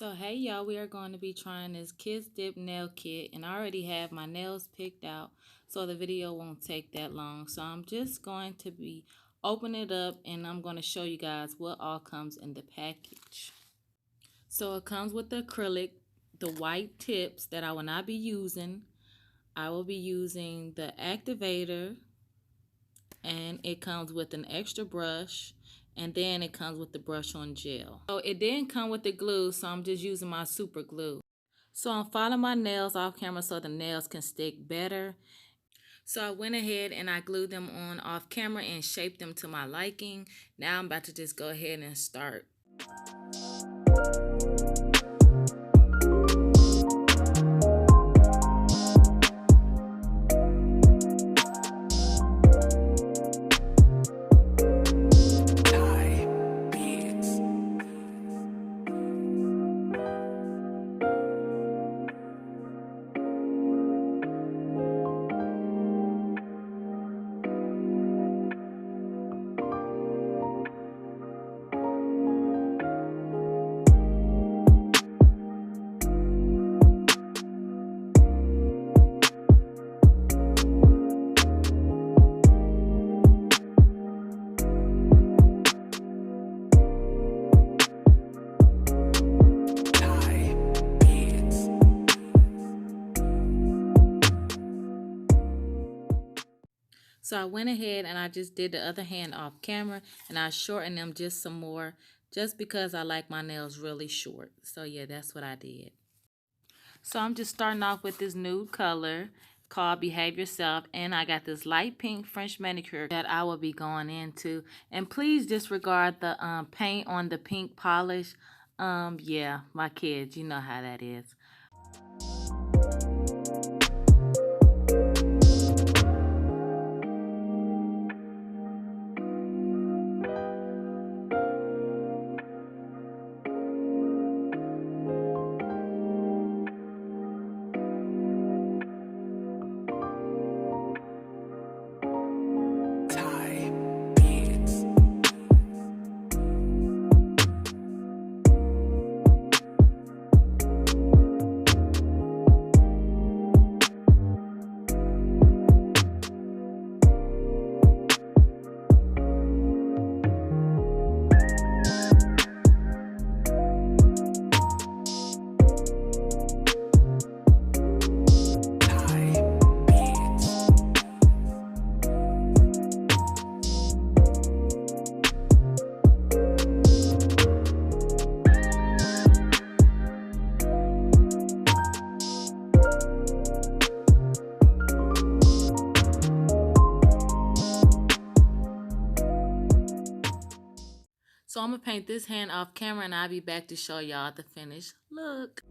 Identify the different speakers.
Speaker 1: So hey y'all, we are going to be trying this Kiss Dip nail kit, and I already have my nails picked out, so the video won't take that long. So I'm just going to be opening it up and I'm going to show you guys what all comes in the package. So it comes with the acrylic, the white tips that I will not be using. I will be using the activator, and it comes with an extra brush, and then it comes with the brush on gel. So it didn't come with the glue, so I'm just using my super glue. So I'm filing my nails off camera so the nails can stick better. So I went ahead and I glued them on off camera and shaped them to my liking. Now I'm about to just go ahead and start. So I went ahead and I just did the other hand off camera, and I shortened them just some more just because I like my nails really short. So yeah, that's what I did. So I'm just starting off with this nude color called Behave Yourself, and I got this light pink French manicure that I will be going into. And please disregard the paint on the pink polish. Yeah, my kids, you know how that is. So I'm going to paint this hand off camera, and I'll be back to show y'all the finished look.